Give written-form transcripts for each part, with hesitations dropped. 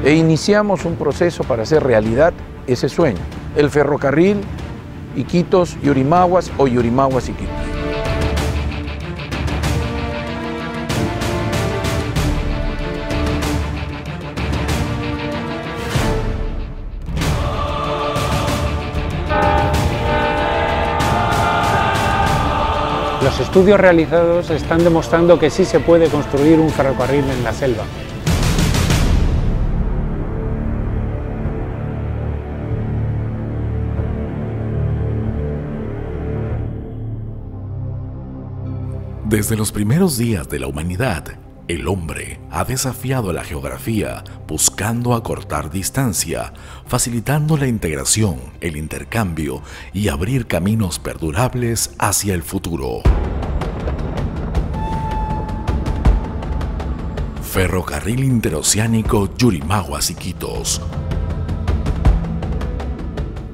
e iniciamos un proceso para hacer realidad ese sueño, el ferrocarril Iquitos-Yurimaguas o Yurimaguas-Iquitos. Los estudios realizados están demostrando que sí se puede construir un ferrocarril en la selva. Desde los primeros días de la humanidad, el hombre ha desafiado la geografía buscando acortar distancia, facilitando la integración, el intercambio y abrir caminos perdurables hacia el futuro. Ferrocarril interoceánico Yurimaguas-Iquitos.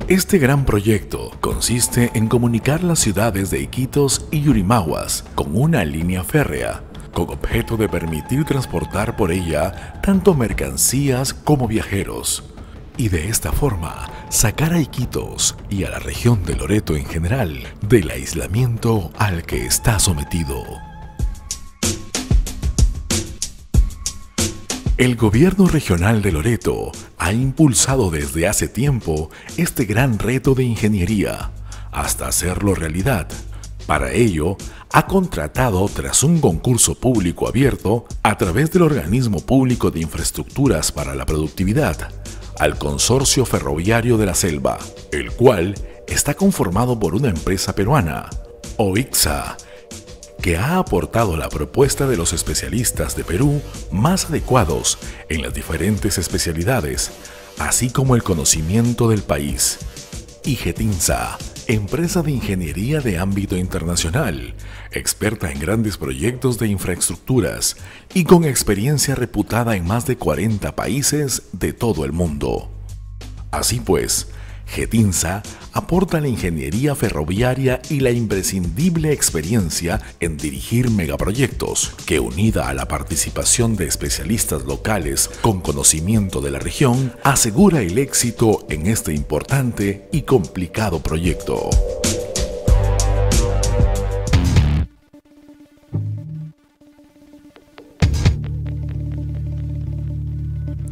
Este gran proyecto consiste en comunicar las ciudades de Iquitos y Yurimaguas con una línea férrea, con objeto de permitir transportar por ella tanto mercancías como viajeros, y de esta forma sacar a Iquitos y a la región de Loreto en general del aislamiento al que está sometido. El gobierno regional de Loreto ha impulsado desde hace tiempo este gran reto de ingeniería, hasta hacerlo realidad. Para ello, ha contratado, tras un concurso público abierto, a través del Organismo Público de Infraestructuras para la Productividad, al Consorcio Ferroviario de la Selva, el cual está conformado por una empresa peruana, OICSA, que ha aportado la propuesta de los especialistas de Perú más adecuados en las diferentes especialidades, así como el conocimiento del país, y Getinsa, empresa de ingeniería de ámbito internacional, experta en grandes proyectos de infraestructuras y con experiencia reputada en más de 40 países de todo el mundo. Así pues, Getinsa aporta la ingeniería ferroviaria y la imprescindible experiencia en dirigir megaproyectos, que unida a la participación de especialistas locales con conocimiento de la región, asegura el éxito en este importante y complicado proyecto.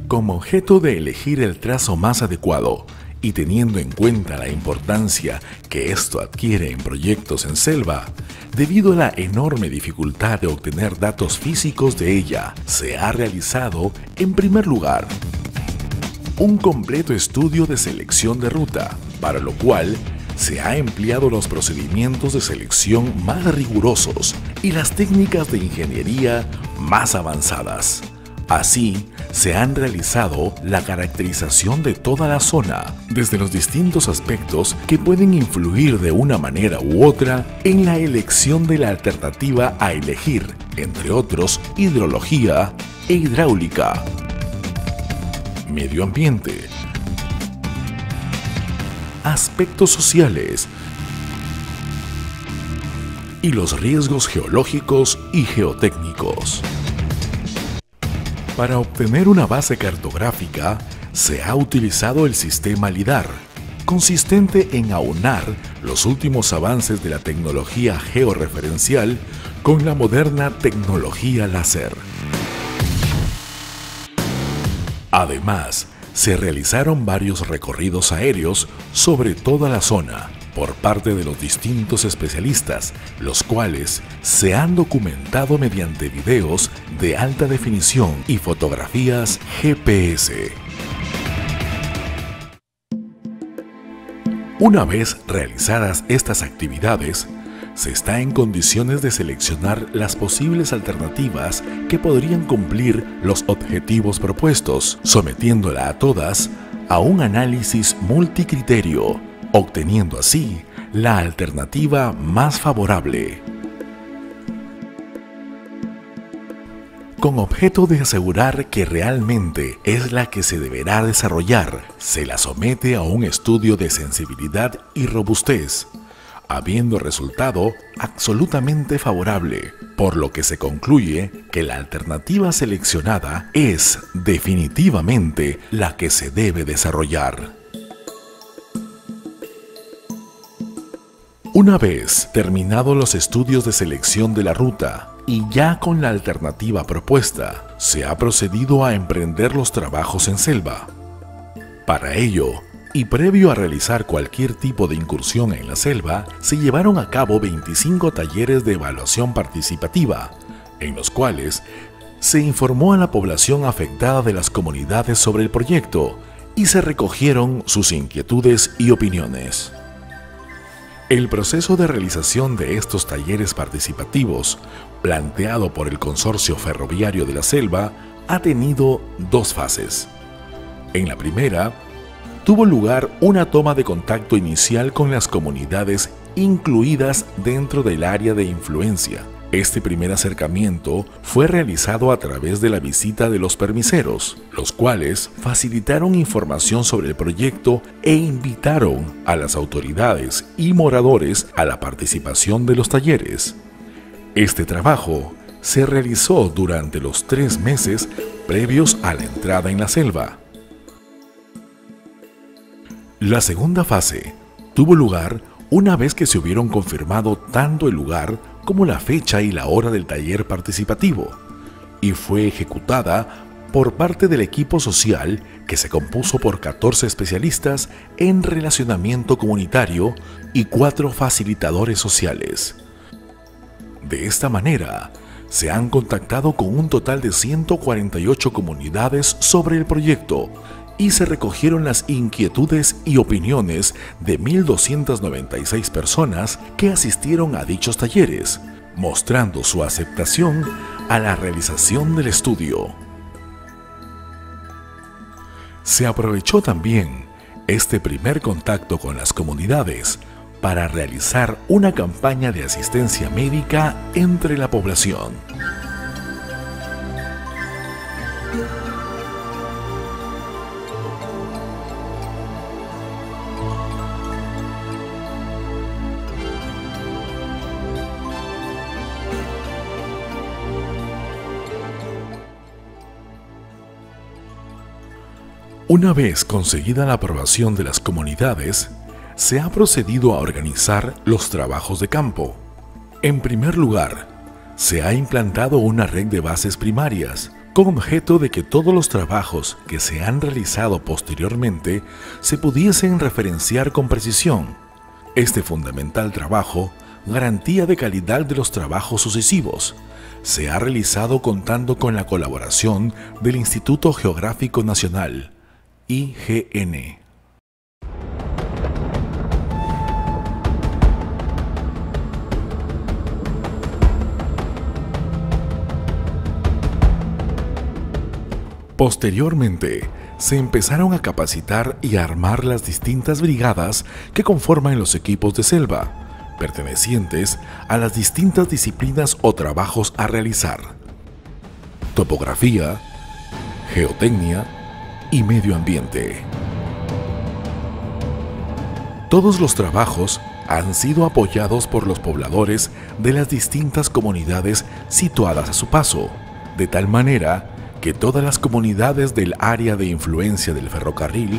Con objeto de elegir el trazo más adecuado, y teniendo en cuenta la importancia que esto adquiere en proyectos en selva, debido a la enorme dificultad de obtener datos físicos de ella, se ha realizado, en primer lugar, un completo estudio de selección de ruta, para lo cual se ha empleado los procedimientos de selección más rigurosos y las técnicas de ingeniería más avanzadas. Así, se han realizado la caracterización de toda la zona, desde los distintos aspectos que pueden influir de una manera u otra en la elección de la alternativa a elegir, entre otros, hidrología e hidráulica, medio ambiente, aspectos sociales y los riesgos geológicos y geotécnicos. Para obtener una base cartográfica, se ha utilizado el sistema LIDAR, consistente en aunar los últimos avances de la tecnología georreferencial con la moderna tecnología láser. Además, se realizaron varios recorridos aéreos sobre toda la zona por parte de los distintos especialistas, los cuales se han documentado mediante videos de alta definición y fotografías GPS. Una vez realizadas estas actividades, se está en condiciones de seleccionar las posibles alternativas que podrían cumplir los objetivos propuestos, sometiéndola a todas a un análisis multicriterio, obteniendo así la alternativa más favorable. Con objeto de asegurar que realmente es la que se deberá desarrollar, se la somete a un estudio de sensibilidad y robustez, habiendo resultado absolutamente favorable, por lo que se concluye que la alternativa seleccionada es definitivamente la que se debe desarrollar. Una vez terminados los estudios de selección de la ruta y ya con la alternativa propuesta, se ha procedido a emprender los trabajos en selva. Para ello, y previo a realizar cualquier tipo de incursión en la selva, se llevaron a cabo 25 talleres de evaluación participativa, en los cuales se informó a la población afectada de las comunidades sobre el proyecto y se recogieron sus inquietudes y opiniones. El proceso de realización de estos talleres participativos, planteado por el Consorcio Ferroviario de la Selva, ha tenido dos fases. En la primera, tuvo lugar una toma de contacto inicial con las comunidades incluidas dentro del área de influencia. Este primer acercamiento fue realizado a través de la visita de los permiseros, los cuales facilitaron información sobre el proyecto e invitaron a las autoridades y moradores a la participación de los talleres. Este trabajo se realizó durante los 3 meses previos a la entrada en la selva. La segunda fase tuvo lugar una vez que se hubieron confirmado tanto el lugar como la fecha y la hora del taller participativo, y fue ejecutada por parte del equipo social que se compuso por 14 especialistas en relacionamiento comunitario y 4 facilitadores sociales. De esta manera, se han contactado con un total de 148 comunidades sobre el proyecto y se recogieron las inquietudes y opiniones de 1.296 personas que asistieron a dichos talleres, mostrando su aceptación a la realización del estudio. Se aprovechó también este primer contacto con las comunidades para realizar una campaña de asistencia médica entre la población. Una vez conseguida la aprobación de las comunidades, se ha procedido a organizar los trabajos de campo. En primer lugar, se ha implantado una red de bases primarias, con objeto de que todos los trabajos que se han realizado posteriormente se pudiesen referenciar con precisión. Este fundamental trabajo, garantía de calidad de los trabajos sucesivos, se ha realizado contando con la colaboración del Instituto Geográfico Nacional, IGN. Posteriormente, se empezaron a capacitar y a armar las distintas brigadas que conforman los equipos de selva, pertenecientes a las distintas disciplinas o trabajos a realizar: topografía, geotecnia y medio ambiente. Todos los trabajos han sido apoyados por los pobladores de las distintas comunidades situadas a su paso, de tal manera que todas las comunidades del área de influencia del ferrocarril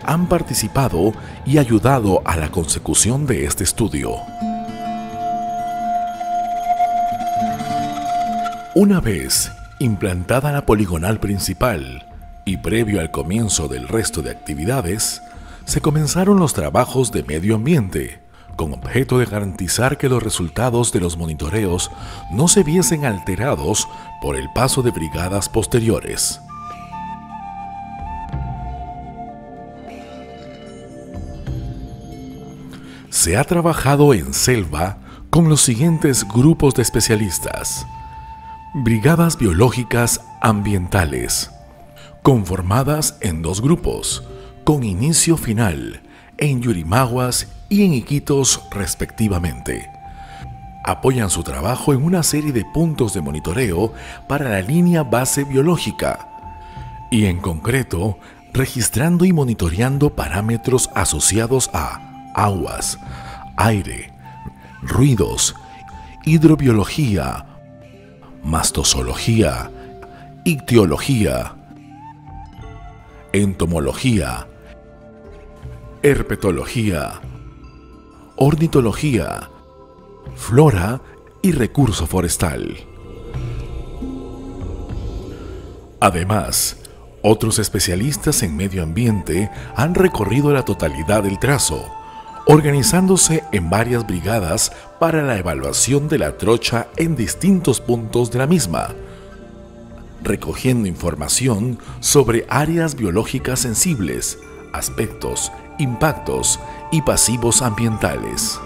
han participado y ayudado a la consecución de este estudio. Una vez implantada la poligonal principal y previo al comienzo del resto de actividades, se comenzaron los trabajos de medio ambiente, con objeto de garantizar que los resultados de los monitoreos no se viesen alterados por el paso de brigadas posteriores. Se ha trabajado en selva con los siguientes grupos de especialistas: brigadas biológicas ambientales, conformadas en 2 grupos, con inicio final, en Yurimaguas y en Iquitos respectivamente. Apoyan su trabajo en una serie de puntos de monitoreo para la línea base biológica y en concreto registrando y monitoreando parámetros asociados a aguas, aire, ruidos, hidrobiología, mastozoología, ictiología, entomología, herpetología, ornitología, flora y recurso forestal. Además, otros especialistas en medio ambiente han recorrido la totalidad del trazo, organizándose en varias brigadas para la evaluación de la trocha en distintos puntos de la misma, recogiendo información sobre áreas biológicas sensibles, aspectos, impactos y pasivos ambientales.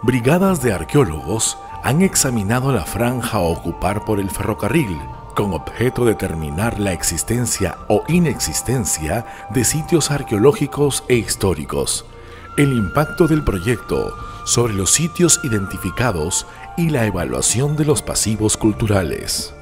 Brigadas de arqueólogos han examinado la franja a ocupar por el ferrocarril con objeto de determinar la existencia o inexistencia de sitios arqueológicos e históricos, el impacto del proyecto sobre los sitios identificados y la evaluación de los pasivos culturales.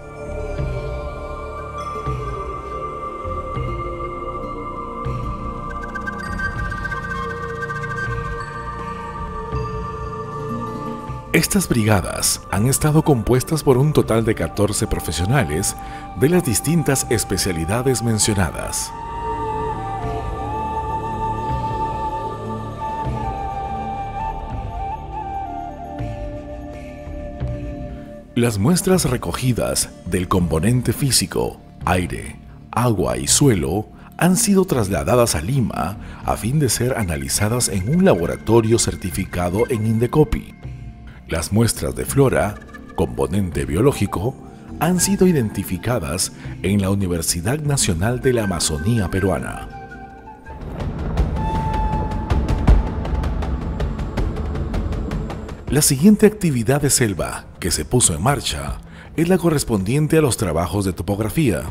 Estas brigadas han estado compuestas por un total de 14 profesionales de las distintas especialidades mencionadas. Las muestras recogidas del componente físico, aire, agua y suelo han sido trasladadas a Lima a fin de ser analizadas en un laboratorio certificado en Indecopi. Las muestras de flora, componente biológico, han sido identificadas en la Universidad Nacional de la Amazonía Peruana. La siguiente actividad de selva que se puso en marcha es la correspondiente a los trabajos de topografía.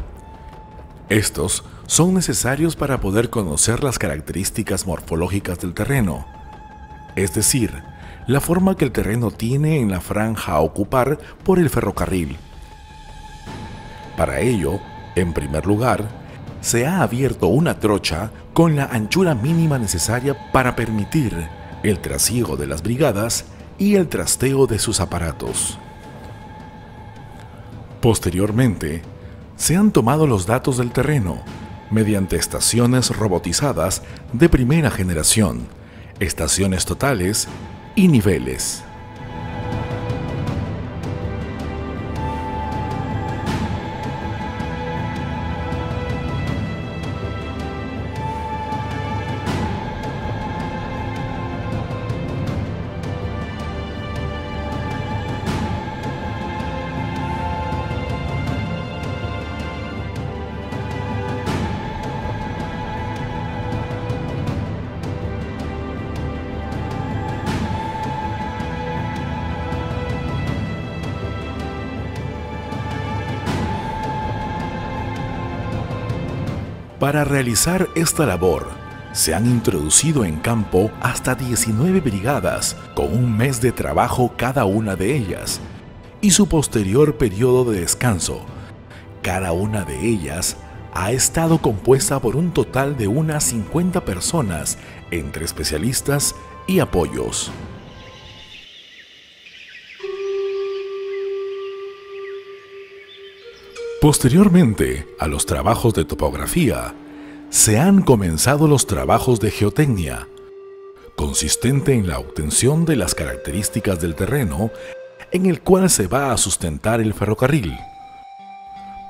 Estos son necesarios para poder conocer las características morfológicas del terreno, es decir, la forma que el terreno tiene en la franja a ocupar por el ferrocarril. Para ello, en primer lugar, se ha abierto una trocha con la anchura mínima necesaria para permitir el trasiego de las brigadas y el trasteo de sus aparatos. Posteriormente, se han tomado los datos del terreno mediante estaciones robotizadas de primera generación, estaciones totales y niveles. Para realizar esta labor, se han introducido en campo hasta 19 brigadas con un mes de trabajo cada una de ellas y su posterior periodo de descanso. Cada una de ellas ha estado compuesta por un total de unas 50 personas entre especialistas y apoyos. Posteriormente a los trabajos de topografía, se han comenzado los trabajos de geotecnia, consistente en la obtención de las características del terreno en el cual se va a sustentar el ferrocarril.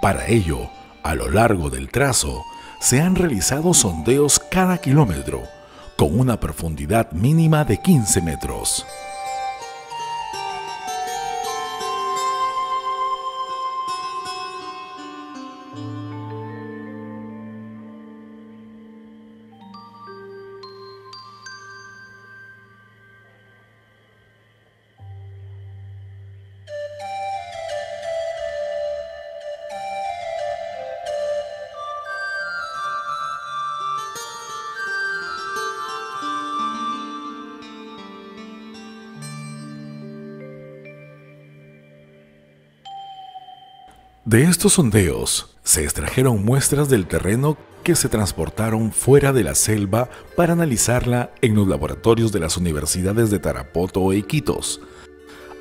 Para ello, a lo largo del trazo, se han realizado sondeos cada kilómetro, con una profundidad mínima de 15 metros. De estos sondeos se extrajeron muestras del terreno que se transportaron fuera de la selva para analizarla en los laboratorios de las universidades de Tarapoto e Iquitos,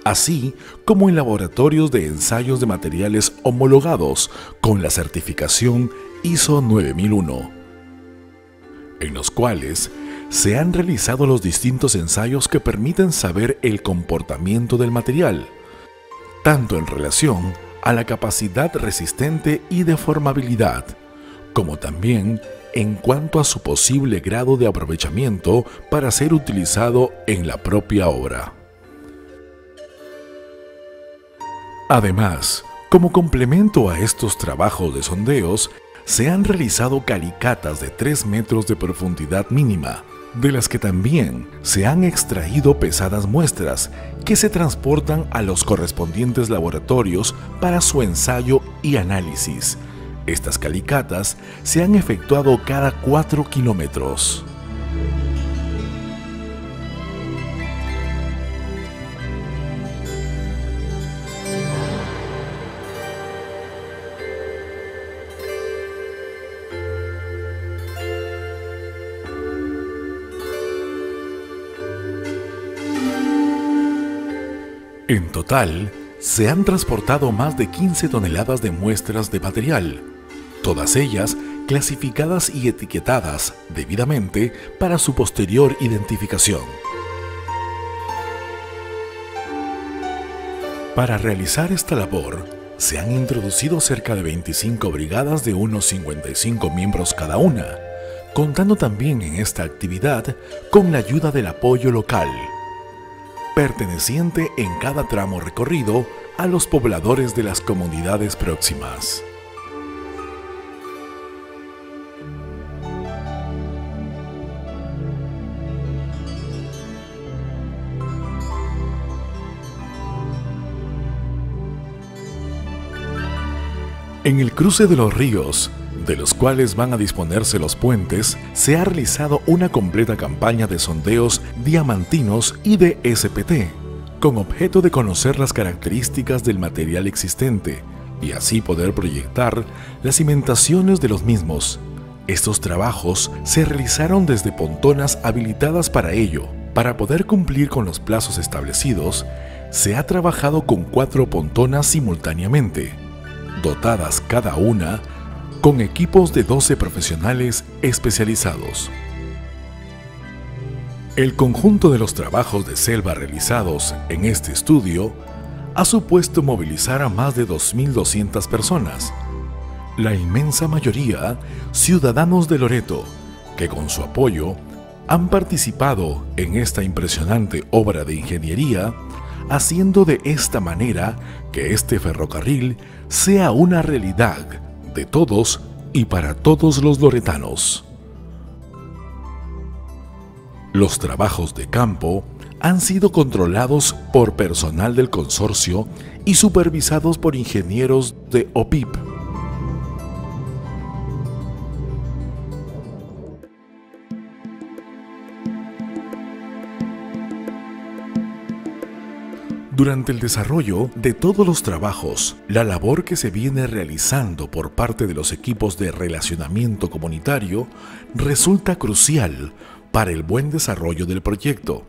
así como en laboratorios de ensayos de materiales homologados con la certificación ISO 9001, en los cuales se han realizado los distintos ensayos que permiten saber el comportamiento del material, tanto en relación a la capacidad resistente y deformabilidad, como también en cuanto a su posible grado de aprovechamiento para ser utilizado en la propia obra. Además, como complemento a estos trabajos de sondeos, se han realizado calicatas de 3 metros de profundidad mínima, de las que también se han extraído pesadas muestras que se transportan a los correspondientes laboratorios para su ensayo y análisis. Estas calicatas se han efectuado cada 4 kilómetros. En total, se han transportado más de 15 toneladas de muestras de material, todas ellas clasificadas y etiquetadas debidamente para su posterior identificación. Para realizar esta labor, se han introducido cerca de 25 brigadas de unos 55 miembros cada una, contando también en esta actividad con la ayuda del apoyo local, perteneciente en cada tramo recorrido a los pobladores de las comunidades próximas. En el cruce de los ríos, de los cuales van a disponerse los puentes, se ha realizado una completa campaña de sondeos diamantinos y de SPT, con objeto de conocer las características del material existente y así poder proyectar las cimentaciones de los mismos. Estos trabajos se realizaron desde pontonas habilitadas para ello. Para poder cumplir con los plazos establecidos, se ha trabajado con 4 pontonas simultáneamente, dotadas cada una con equipos de 12 profesionales especializados. El conjunto de los trabajos de selva realizados en este estudio ha supuesto movilizar a más de 2.200 personas, la inmensa mayoría ciudadanos de Loreto, que con su apoyo han participado en esta impresionante obra de ingeniería, haciendo de esta manera que este ferrocarril sea una realidad de todos y para todos los loretanos. Los trabajos de campo han sido controlados por personal del consorcio y supervisados por ingenieros de OPIP. Durante el desarrollo de todos los trabajos, la labor que se viene realizando por parte de los equipos de relacionamiento comunitario resulta crucial para el buen desarrollo del proyecto.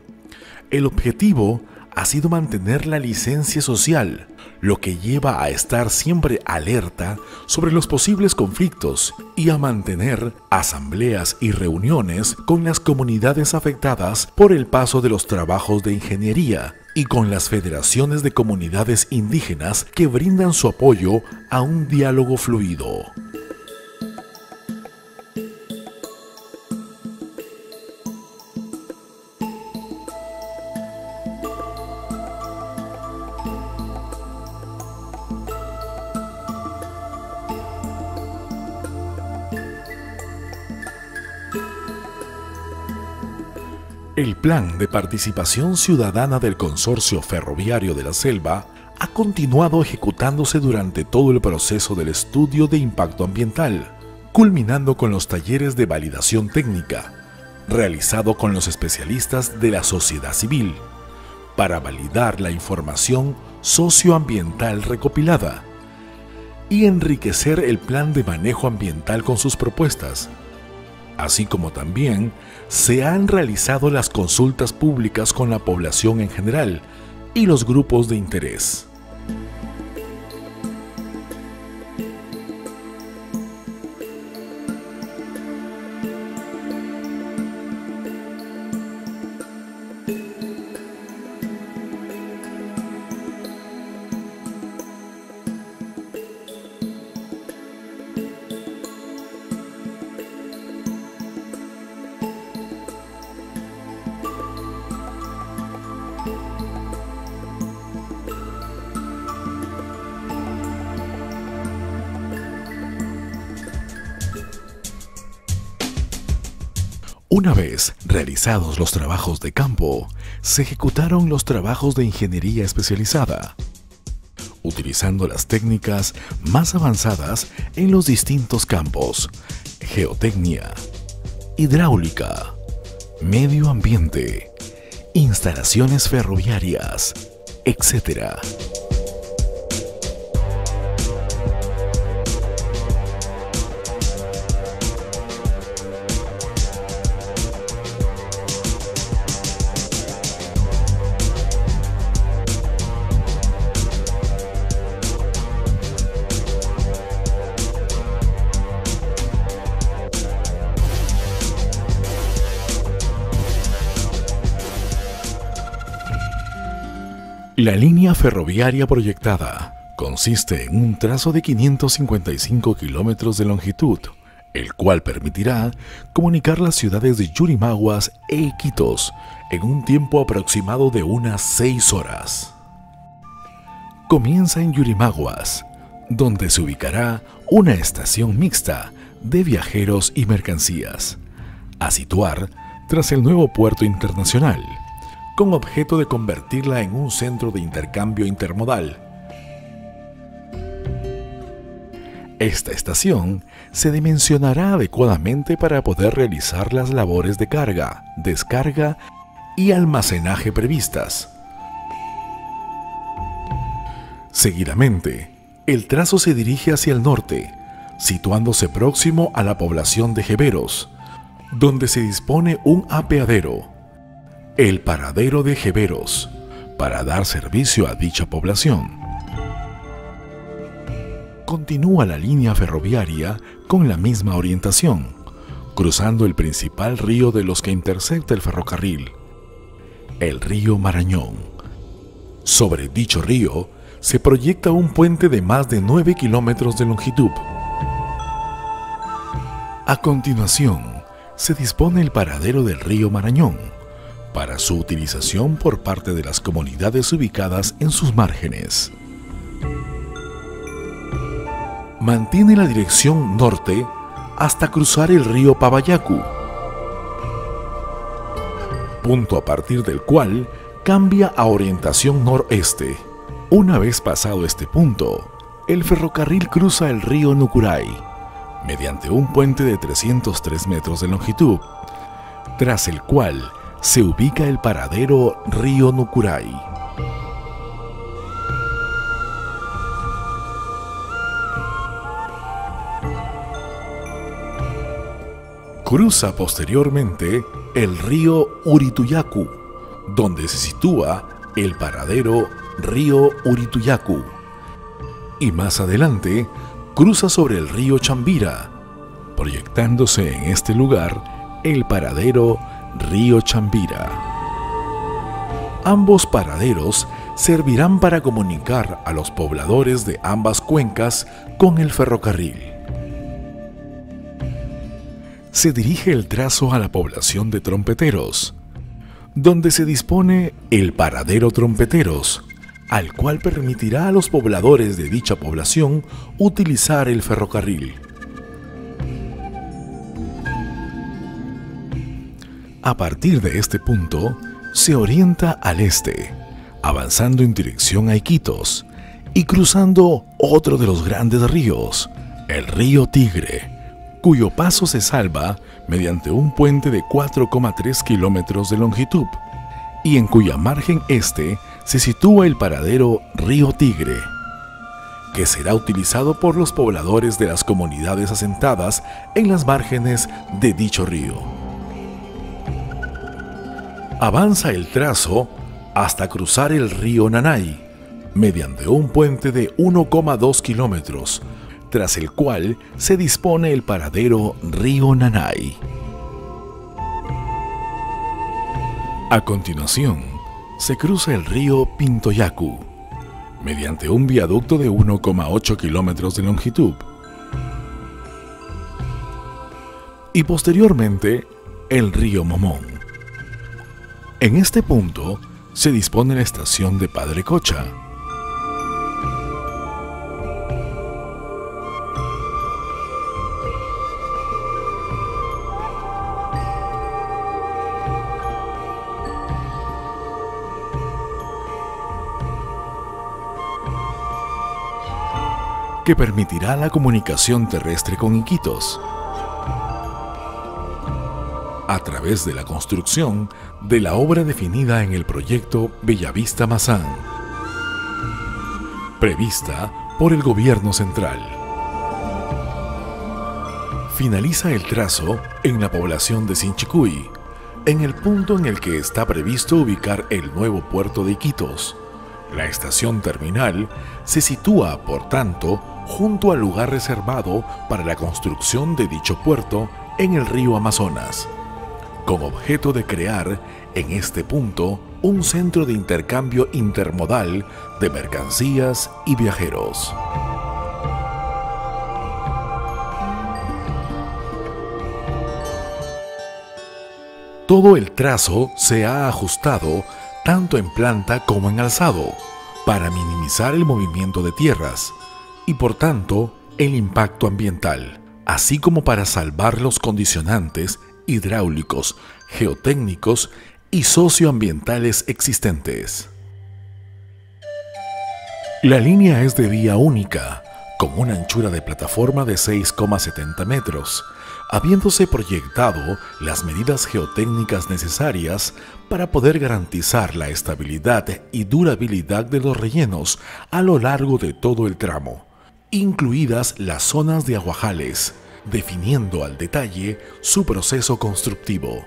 El objetivo ha sido mantener la licencia social, lo que lleva a estar siempre alerta sobre los posibles conflictos y a mantener asambleas y reuniones con las comunidades afectadas por el paso de los trabajos de ingeniería y con las federaciones de comunidades indígenas que brindan su apoyo a un diálogo fluido. El Plan de Participación Ciudadana del Consorcio Ferroviario de la Selva ha continuado ejecutándose durante todo el proceso del estudio de impacto ambiental, culminando con los talleres de validación técnica, realizado con los especialistas de la sociedad civil, para validar la información socioambiental recopilada, y enriquecer el plan de manejo ambiental con sus propuestas, así como también se han realizado las consultas públicas con la población en general y los grupos de interés. Una vez realizados los trabajos de campo, se ejecutaron los trabajos de ingeniería especializada, utilizando las técnicas más avanzadas en los distintos campos: geotecnia, hidráulica, medio ambiente, instalaciones ferroviarias, etc. La línea ferroviaria proyectada consiste en un trazo de 555 kilómetros de longitud, el cual permitirá comunicar las ciudades de Yurimaguas e Iquitos en un tiempo aproximado de unas 6 horas. Comienza en Yurimaguas, donde se ubicará una estación mixta de viajeros y mercancías, a situar tras el nuevo puerto internacional, con objeto de convertirla en un centro de intercambio intermodal. Esta estación se dimensionará adecuadamente para poder realizar las labores de carga, descarga y almacenaje previstas. Seguidamente, el trazo se dirige hacia el norte, situándose próximo a la población de Jeveros, donde se dispone un apeadero, el paradero de Jeveros, para dar servicio a dicha población. Continúa la línea ferroviaria con la misma orientación, cruzando el principal río de los que intersecta el ferrocarril, el río Marañón. Sobre dicho río se proyecta un puente de más de 9 kilómetros de longitud. A continuación, se dispone el paradero del río Marañón, para su utilización por parte de las comunidades ubicadas en sus márgenes. Mantiene la dirección norte hasta cruzar el río Pabayacu, punto a partir del cual cambia a orientación noreste. Una vez pasado este punto, el ferrocarril cruza el río Nucuray, mediante un puente de 303 metros de longitud, tras el cual se ubica el paradero Río Nucuray. Cruza posteriormente el río Urituyacu, donde se sitúa el paradero Río Urituyacu, y más adelante cruza sobre el río Chambira, proyectándose en este lugar el paradero Río Chambira. Ambos paraderos servirán para comunicar a los pobladores de ambas cuencas con el ferrocarril. Se dirige el trazo a la población de Trompeteros, donde se dispone el paradero Trompeteros, al cual permitirá a los pobladores de dicha población utilizar el ferrocarril. A partir de este punto, se orienta al este, avanzando en dirección a Iquitos y cruzando otro de los grandes ríos, el río Tigre, cuyo paso se salva mediante un puente de 4,3 kilómetros de longitud y en cuya margen este se sitúa el paradero Río Tigre. que será utilizado por los pobladores de las comunidades asentadas en las márgenes de dicho río. Avanza el trazo hasta cruzar el río Nanay, mediante un puente de 1,2 kilómetros, tras el cual se dispone el paradero Río Nanay. A continuación, se cruza el río Pintoyacu, mediante un viaducto de 1,8 kilómetros de longitud. Y posteriormente, el río Momón. En este punto, se dispone la estación de Padre Cocha. Que permitirá la comunicación terrestre con Iquitos a través de la construcción de la obra definida en el proyecto Bellavista Mazán, prevista por el gobierno central. Finaliza el trazo en la población de Sinchicuy, en el punto en el que está previsto ubicar el nuevo puerto de Iquitos. La estación terminal se sitúa, por tanto, junto al lugar reservado para la construcción de dicho puerto en el río Amazonas, con objeto de crear en este punto un centro de intercambio intermodal de mercancías y viajeros. Todo el trazo se ha ajustado tanto en planta como en alzado para minimizar el movimiento de tierras y por tanto el impacto ambiental, así como para salvar los condicionantes hidráulicos, geotécnicos y socioambientales existentes. La línea es de vía única, con una anchura de plataforma de 6,70 metros, habiéndose proyectado las medidas geotécnicas necesarias para poder garantizar la estabilidad y durabilidad de los rellenos a lo largo de todo el tramo, incluidas las zonas de aguajales, definiendo al detalle su proceso constructivo.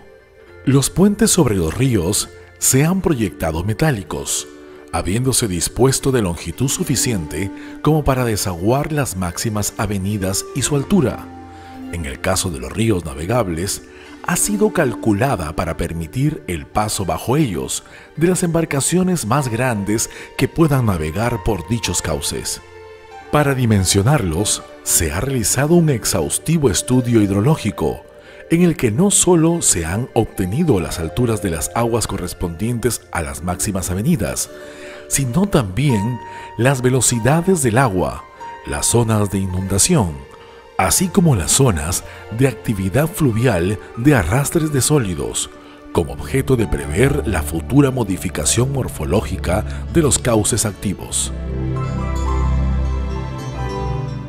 Los puentes sobre los ríos se han proyectado metálicos, habiéndose dispuesto de longitud suficiente como para desaguar las máximas avenidas y su altura. En el caso de los ríos navegables, ha sido calculada para permitir el paso bajo ellos de las embarcaciones más grandes que puedan navegar por dichos cauces. Para dimensionarlos, se ha realizado un exhaustivo estudio hidrológico, en el que no solo se han obtenido las alturas de las aguas correspondientes a las máximas avenidas, sino también las velocidades del agua, las zonas de inundación, así como las zonas de actividad fluvial de arrastres de sólidos, con objeto de prever la futura modificación morfológica de los cauces activos.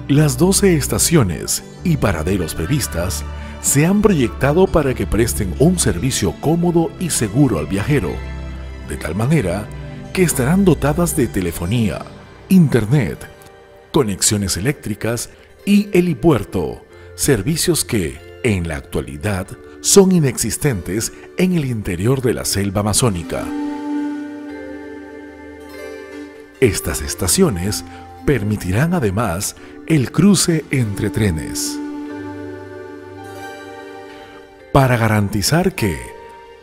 Las 12 estaciones y paraderos previstas se han proyectado para que presten un servicio cómodo y seguro al viajero, de tal manera que estarán dotadas de telefonía, internet, conexiones eléctricas y helipuerto, servicios que, en la actualidad, son inexistentes en el interior de la selva amazónica. Estas estaciones permitirán además el cruce entre trenes. Para garantizar que,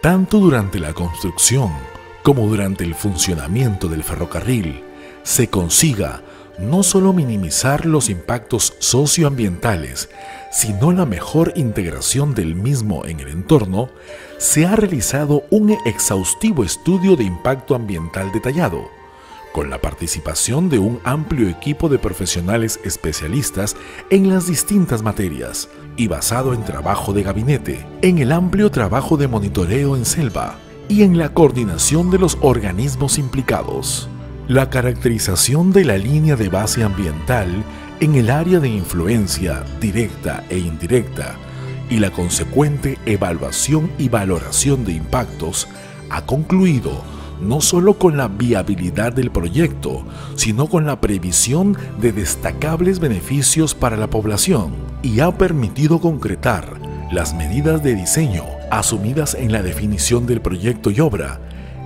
tanto durante la construcción como durante el funcionamiento del ferrocarril, se consiga no solo minimizar los impactos socioambientales, sino la mejor integración del mismo en el entorno, se ha realizado un exhaustivo estudio de impacto ambiental detallado, con la participación de un amplio equipo de profesionales especialistas en las distintas materias y basado en trabajo de gabinete, en el amplio trabajo de monitoreo en selva y en la coordinación de los organismos implicados. La caracterización de la línea de base ambiental en el área de influencia directa e indirecta y la consecuente evaluación y valoración de impactos ha concluido no solo con la viabilidad del proyecto, sino con la previsión de destacables beneficios para la población, y ha permitido concretar las medidas de diseño asumidas en la definición del proyecto y obra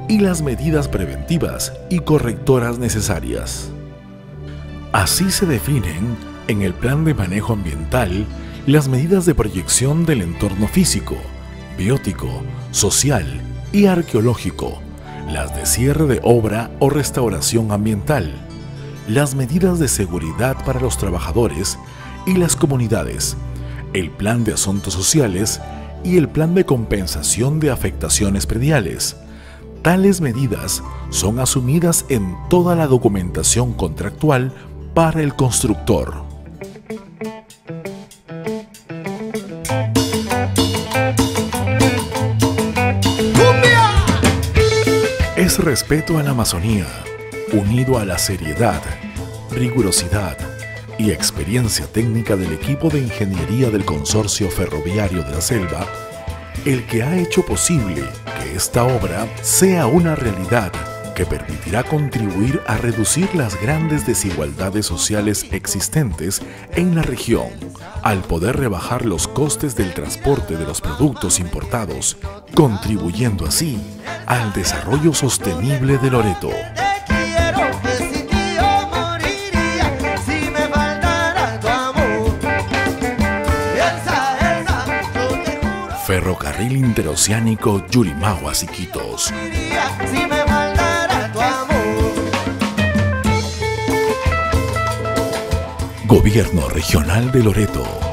y las medidas preventivas y correctoras necesarias. Así se definen en el Plan de Manejo Ambiental las medidas de proyección del entorno físico, biótico, social y arqueológico, las de cierre de obra o restauración ambiental, las medidas de seguridad para los trabajadores y las comunidades, el plan de asuntos sociales y el plan de compensación de afectaciones prediales. Tales medidas son asumidas en toda la documentación contractual para el constructor. Es respeto a la Amazonía, unido a la seriedad, rigurosidad y experiencia técnica del equipo de ingeniería del Consorcio Ferroviario de la Selva, el que ha hecho posible que esta obra sea una realidad que permitirá contribuir a reducir las grandes desigualdades sociales existentes en la región, al poder rebajar los costes del transporte de los productos importados, contribuyendo así al desarrollo sostenible de Loreto. Ferrocarril Interoceánico Yurimaguas-Iquitos. Gobierno Regional de Loreto.